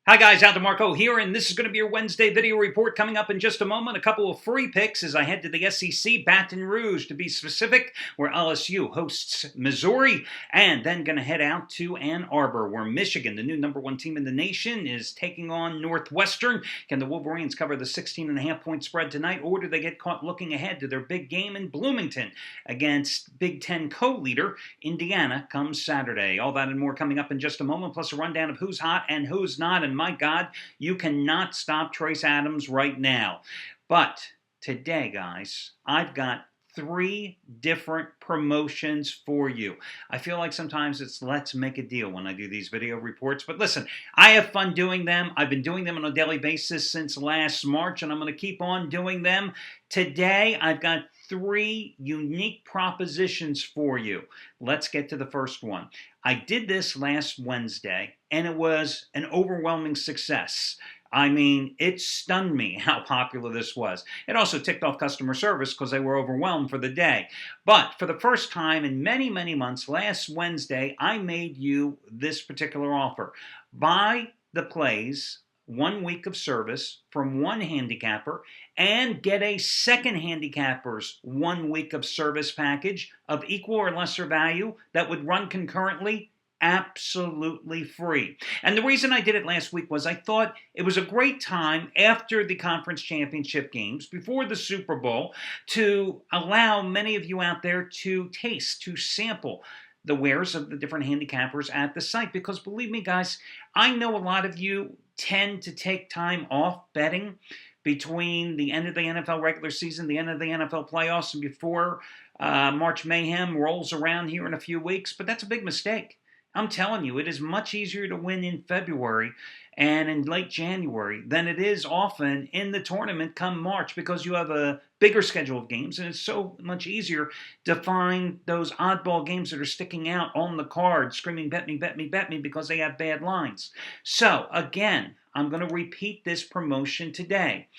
Hi guys, Al DeMarco here, and this is going to be your Wednesday video report coming up in just a moment. A couple of free picks as I head to the SEC, Baton Rouge to be specific, where LSU hosts Missouri, and then going to head out to Ann Arbor, where Michigan, the new #1 team in the nation, is taking on Northwestern. Can the Wolverines cover the 16.5-point spread tonight, or do they get caught looking ahead to their big game in Bloomington against Big Ten co-leader Indiana come Saturday? All that and more coming up in just a moment, plus a rundown of who's hot and who's not. And my God, you cannot stop Trace Adams right now. But today, guys, I've got 3 different promotions for you. I feel like sometimes it's let's make a deal when I do these video reports. But listen, I have fun doing them. I've been doing them on a daily basis since last March, and I'm going to keep on doing them. Today, I've got 3 unique propositions for you. Let's get to the first one. I did this last Wednesday, and it was an overwhelming success. I mean, it stunned me how popular this was. It also ticked off customer service because they were overwhelmed for the day. But for the first time in many, many months, last Wednesday, I made you this particular offer. Buy the plays 1 week of service from one handicapper and get a second handicapper's 1 week of service package of equal or lesser value that would run concurrently absolutely free. And the reason I did it last week was I thought it was a great time after the conference championship games, before the Super Bowl, to allow many of you out there to taste, to sample the wares of the different handicappers at the site. Because believe me, guys, I know a lot of you tend to take time off betting between the end of the NFL regular season, the end of the NFL playoffs, and before March Mayhem rolls around here in a few weeks. But that's a big mistake. I'm telling you, it is much easier to win in February and in late January than it is often in the tournament come March, because you have a bigger schedule of games, and it's so much easier to find those oddball games that are sticking out on the card, screaming, bet me, bet me, bet me, because they have bad lines. So, again, I'm going to repeat this promotion today.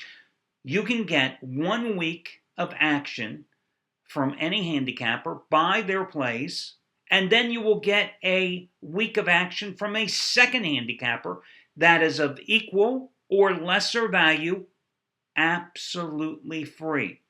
You can get 1 week of action from any handicapper, buy their plays, and then you will get a week of action from a second handicapper that is of equal or lesser value, absolutely free.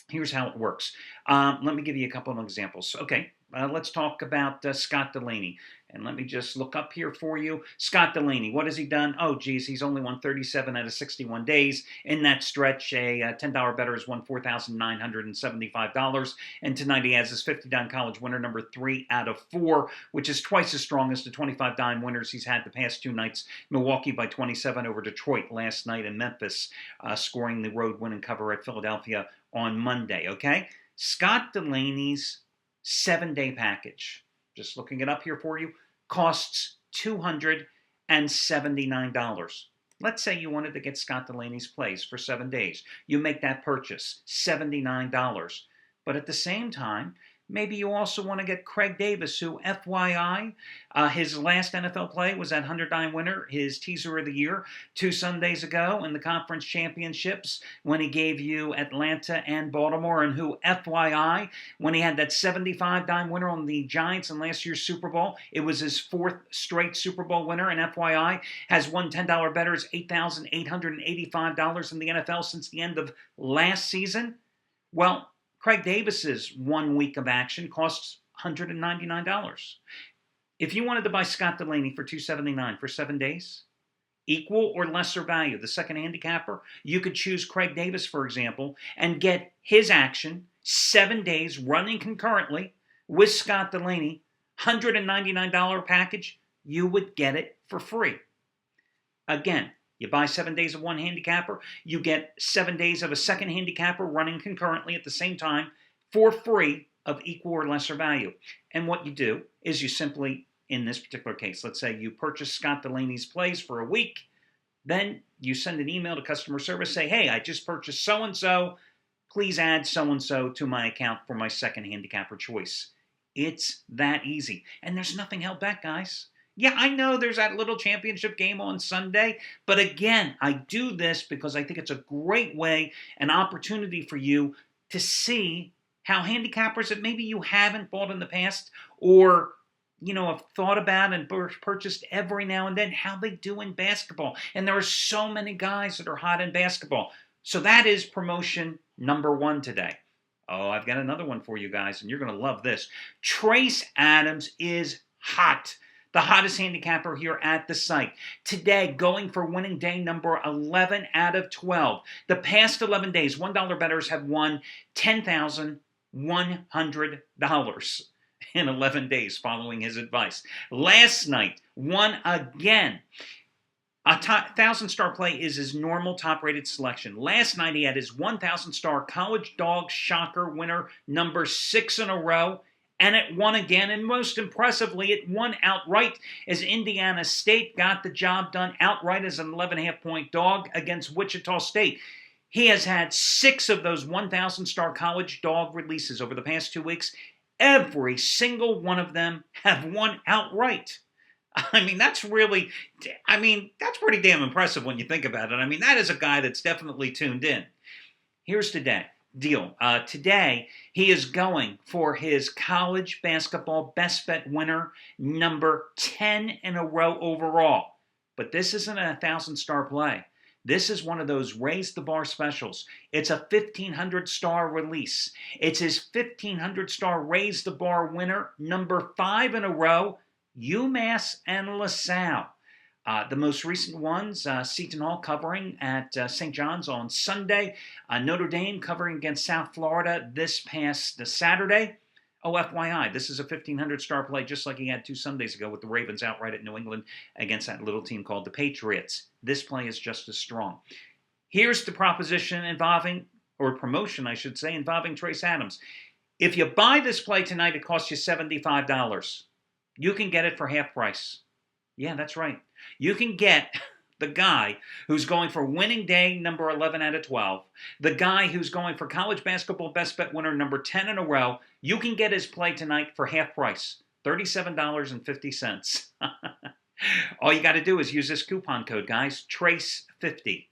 Here's how it works. Let me give you a couple of examples. Okay, let's talk about Scott Delaney. And let me just look up here for you. Scott Delaney, what has he done? Oh, geez, he's only won 37 out of 61 days. In that stretch, a $10 bettor has won $4,975. And tonight he has his $50 college winner, number 3 out of 4, which is twice as strong as the $25 winners he's had the past 2 nights. Milwaukee by 27 over Detroit last night, and Memphis scoring the road win and cover at Philadelphia on Monday, okay? Scott Delaney's 7-day package, just looking it up here for you, costs $279. Let's say you wanted to get Scott Delaney's plays for 7 days. You make that purchase, $79. But at the same time, maybe you also want to get Craig Davis, who, FYI, his last NFL play was that $100 winner, his teaser of the year, 2 Sundays ago in the conference championships when he gave you Atlanta and Baltimore, and who, FYI, when he had that $75 winner on the Giants in last year's Super Bowl, it was his 4th straight Super Bowl winner, and FYI, has won $10 bettors $8,885 in the NFL since the end of last season. Well, Craig Davis's 1 week of action costs $199. If you wanted to buy Scott Delaney for $279 for 7 days, equal or lesser value, the second handicapper, you could choose Craig Davis, for example, and get his action 7 days running concurrently with Scott Delaney, $199 package, you would get it for free. Again, you buy 7 days of one handicapper, you get 7 days of a second handicapper running concurrently at the same time for free of equal or lesser value. And what you do is you simply, in this particular case, let's say you purchase Scott Delaney's plays for a week, then you send an email to customer service, say, hey, I just purchased so-and-so, please add so-and-so to my account for my second handicapper choice. It's that easy. And there's nothing held back, guys. Yeah, I know there's that little championship game on Sunday, but again, I do this because I think it's a great way, an opportunity for you to see how handicappers that maybe you haven't bought in the past, or have thought about and purchased every now and then how they do in basketball. And there are so many guys that are hot in basketball. So that is promotion number 1 today. Oh, I've got another one for you guys, and you're going to love this. Trace Adams is hot. The hottest handicapper here at the site. Today, going for winning day number 11 out of 12. The past 11 days, $1 bettors have won $10,100 in 11 days following his advice. Last night, won again. A 1,000-star play is his normal top-rated selection. Last night, he had his 1,000-star college dog shocker winner, number 6 in a row, and it won again. And most impressively, it won outright as Indiana State got the job done outright as an 11.5-point dog against Wichita State. He has had 6 of those 1,000-star college dog releases over the past 2 weeks. Every single one of them have won outright. That's pretty damn impressive when you think about it. That is a guy that's definitely tuned in. Here's the deal. Today, he is going for his college basketball best bet winner, number 10 in a row overall. But this isn't a 1,000-star play. This is one of those raise the bar specials. It's a 1,500-star release. It's his 1,500-star raise the bar winner, number 5 in a row, UMass and LaSalle. The most recent ones, Seton Hall covering at St. John's on Sunday. Notre Dame covering against South Florida this past Saturday. Oh, FYI, this is a 1,500-star play just like he had 2 Sundays ago with the Ravens outright at New England against that little team called the Patriots. This play is just as strong. Here's the proposition promotion, I should say, involving Trace Adams. If you buy this play tonight, it costs you $75. You can get it for half price. Yeah, that's right. You can get the guy who's going for winning day number 11 out of 12, the guy who's going for college basketball best bet winner number 10 in a row. You can get his play tonight for half price, $37.50. All you got to do is use this coupon code, guys, TRACE50.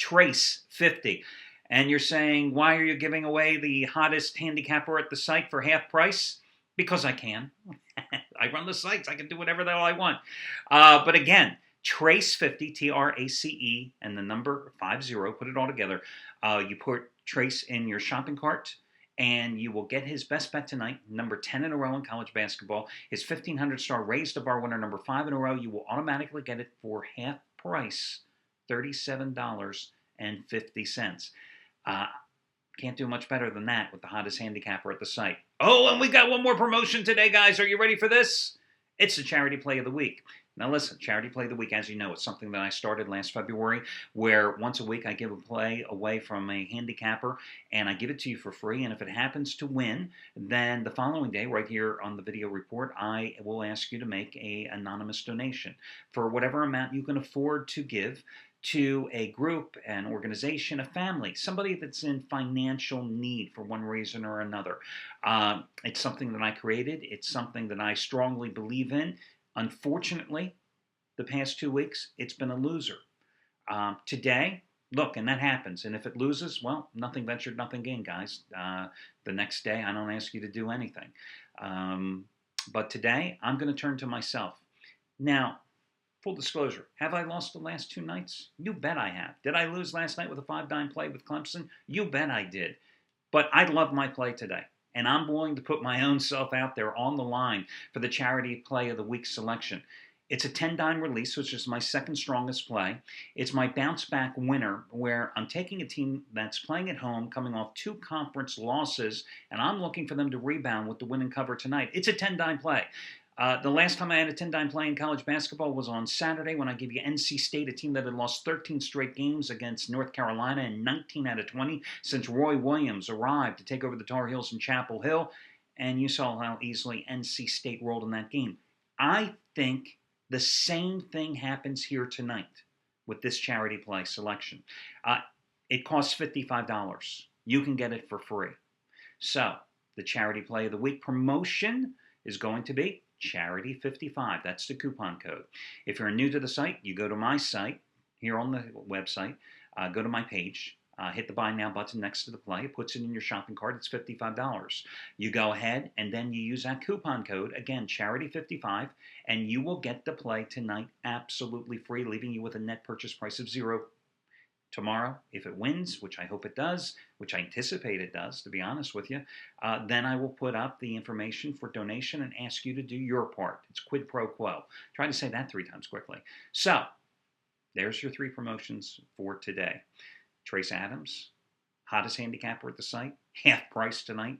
TRACE50. And you're saying, why are you giving away the hottest handicapper at the site for half price? Because I can. I run the sites. I can do whatever the hell I want. But again, Trace50, TRACE, and the number 50, put it all together. You put Trace in your shopping cart, and you will get his best bet tonight, number 10 in a row in college basketball. His 1,500-star raised the bar winner, number 5 in a row. You will automatically get it for half price, $37.50. Can't do much better than that with the hottest handicapper at the site. Oh, and we got one more promotion today, guys. Are you ready for this? It's the Charity Play of the Week. Now listen, Charity Play of the Week, as you know, it's something that I started last February, where once a week I give a play away from a handicapper, and I give it to you for free. And if it happens to win, then the following day, right here on the video report, I will ask you to make an anonymous donation for whatever amount you can afford to give to a group, an organization, a family, somebody that's in financial need for one reason or another. It's something that I created. It's something that I strongly believe in. Unfortunately, the past 2 weeks, it's been a loser. Today, look, and that happens. And if it loses, well, nothing ventured, nothing gained, guys. The next day, I don't ask you to do anything. But today, I'm going to turn to myself. Now, full disclosure, have I lost the last 2 nights? You bet I have. Did I lose last night with a 5-dime play with Clemson? You bet I did. But I love my play today. And I'm willing to put my own self out there on the line for the Charity Play of the Week selection. It's a 10-dime release, which is my second strongest play. It's my bounce-back winner, where I'm taking a team that's playing at home, coming off 2 conference losses, and I'm looking for them to rebound with the win and cover tonight. It's a 10-dime play. The last time I had a 10-dime play in college basketball was on Saturday when I gave you NC State, a team that had lost 13 straight games against North Carolina and 19 out of 20 since Roy Williams arrived to take over the Tar Heels in Chapel Hill. And you saw how easily NC State rolled in that game. I think the same thing happens here tonight with this Charity Play selection. It costs $55. You can get it for free. So the Charity Play of the Week promotion is going to be Charity55. That's the coupon code. If you're new to the site, you go to my site here on the website, go to my page, Hit the buy now button next to the play. It puts it in your shopping cart. It's $55. You go ahead and then you use that coupon code, again, Charity55, and you will get the play tonight absolutely free, leaving you with a net purchase price of $0. Tomorrow, if it wins, which I hope it does, which I anticipate it does, to be honest with you, then I will put up the information for donation and ask you to do your part. It's quid pro quo. Try to say that 3 times quickly. So, there's your 3 promotions for today. Trace Adams, hottest handicapper at the site, half price tonight.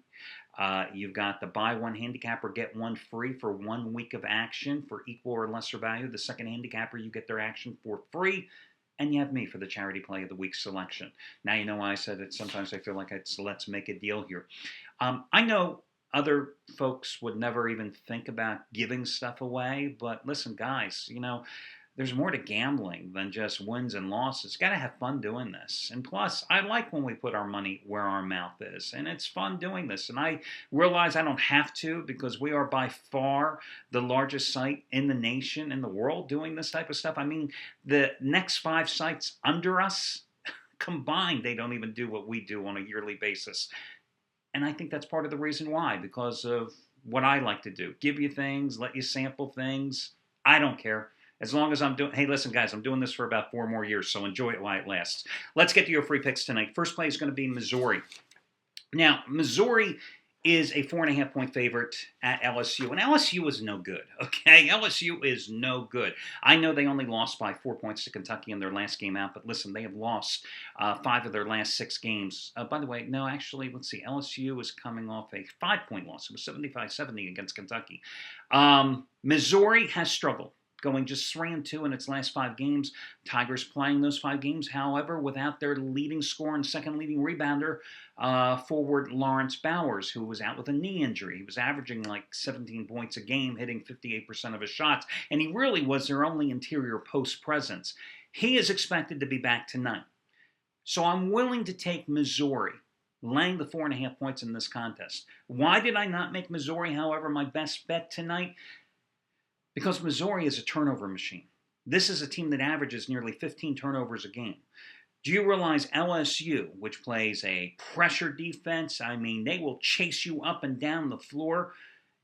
You've got the buy one handicapper, get one free for 1 week of action for equal or lesser value. The second handicapper, you get their action for free. And you have me for the charity play of the week selection. Now you know why I said it. Sometimes I feel like it's let's make a deal here. I know other folks would never even think about giving stuff away, but listen, guys, there's more to gambling than just wins and losses. Got to have fun doing this. And plus, I like when we put our money where our mouth is. And it's fun doing this. And I realize I don't have to because we are by far the largest site in the nation, in the world, doing this type of stuff. I mean, the next 5 sites under us, combined, they don't even do what we do on a yearly basis. And I think that's part of the reason why, because of what I like to do. Give you things, let you sample things. I don't care. As long as I'm doing, hey, listen, guys, I'm doing this for about 4 more years, so enjoy it while it lasts. Let's get to your free picks tonight. First play is going to be Missouri. Now, Missouri is a 4.5-point favorite at LSU, and LSU is no good, okay? LSU is no good. I know they only lost by 4 points to Kentucky in their last game out, but listen, they have lost 5 of their last 6 games. By the way, no, actually, let's see. LSU is coming off a 5-point loss. It was 75-70 against Kentucky. Missouri has struggled, going just 3-2 in its last 5 games. Tigers playing those 5 games, however, without their leading scorer and second leading rebounder, forward Lawrence Bowers, who was out with a knee injury. He was averaging like 17 points a game, hitting 58% of his shots, and he really was their only interior post presence. He is expected to be back tonight. So I'm willing to take Missouri, laying the 4.5 points in this contest. Why did I not make Missouri, however, my best bet tonight? Because Missouri is a turnover machine. This is a team that averages nearly 15 turnovers a game. Do you realize LSU, which plays a pressure defense, I mean, they will chase you up and down the floor.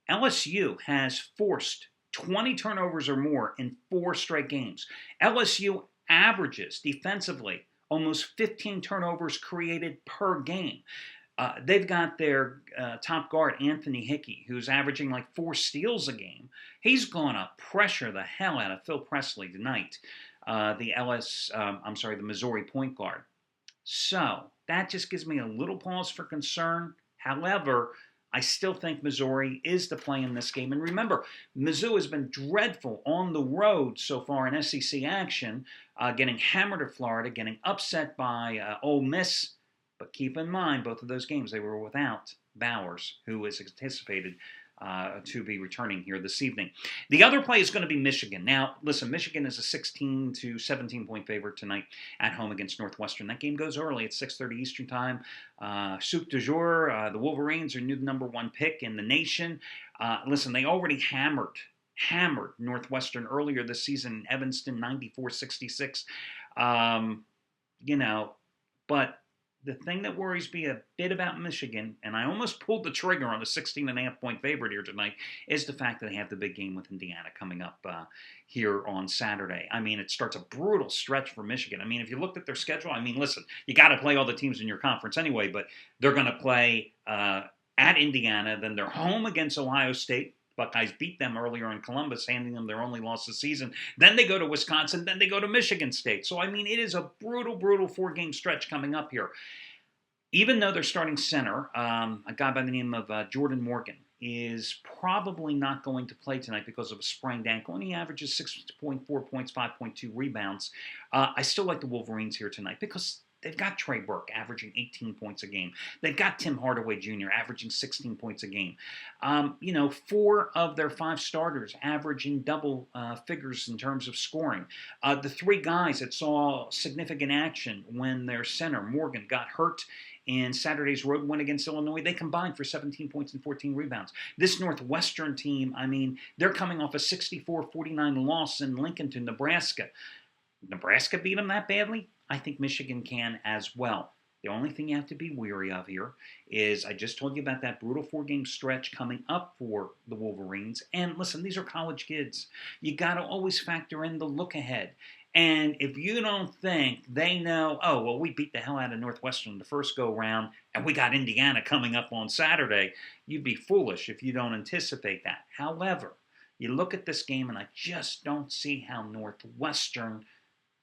LSU has forced 20 turnovers or more in 4 straight games. LSU averages defensively almost 15 turnovers created per game. They've got their top guard, Anthony Hickey, who's averaging like 4 steals a game. He's going to pressure the hell out of Phil Presley tonight, the Missouri point guard. So that just gives me a little pause for concern. However, I still think Missouri is the play in this game. And remember, Mizzou has been dreadful on the road so far in SEC action, getting hammered at Florida, getting upset by Ole Miss. But keep in mind, both of those games, they were without Bowers, who is anticipated to be returning here this evening. The other play is going to be Michigan. Now, listen, Michigan is a 16 to 17-point favorite tonight at home against Northwestern. That game goes early at 6:30 Eastern Time. Soup du jour, the Wolverines are new number 1 pick in the nation. Listen, they already hammered Northwestern earlier this season in Evanston, 94-66. But the thing that worries me a bit about Michigan, and I almost pulled the trigger on the 16.5-point favorite here tonight, is the fact that they have the big game with Indiana coming up here on Saturday. I mean, it starts a brutal stretch for Michigan. I mean, if you looked at their schedule, I mean, listen, you got to play all the teams in your conference anyway, but they're going to play at Indiana, then they're home against Ohio State. Buckeyes beat them earlier in Columbus, handing them their only loss this season. Then they go to Wisconsin. Then they go to Michigan State. So, I mean, it is a brutal 4-game stretch coming up here. Even though their starting center, a guy by the name of Jordan Morgan, is probably not going to play tonight because of a sprained ankle, and he averages 6.4 points, 5.2 rebounds. I still like the Wolverines here tonight because they've got Trey Burke averaging 18 points a game. They've got Tim Hardaway Jr. averaging 16 points a game. 4 of their 5 starters averaging double figures in terms of scoring. The 3 guys that saw significant action when their center, Morgan, got hurt in Saturday's road win against Illinois, they combined for 17 points and 14 rebounds. This Northwestern team, I mean, they're coming off a 64-49 loss in Lincoln to Nebraska. Nebraska beat them that badly? I think Michigan can as well. The only thing you have to be wary of here is I just told you about that brutal 4-game stretch coming up for the Wolverines. And listen, these are college kids. You got to always factor in the look ahead. And if you don't think they know, oh, well, we beat the hell out of Northwestern the first go round and we got Indiana coming up on Saturday, you'd be foolish if you don't anticipate that. However, you look at this game and I just don't see how Northwestern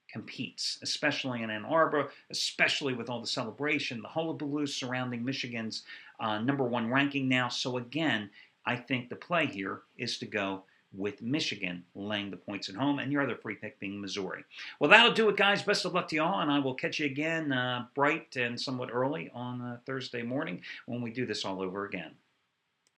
competes, especially in Ann Arbor, especially with all the celebration, the hullabaloo surrounding Michigan's #1 ranking now. So again, I think the play here is to go with Michigan laying the points at home, and your other free pick being Missouri. Well, that'll do it, guys. Best of luck to y'all, and I will catch you again bright and somewhat early on Thursday morning when we do this all over again.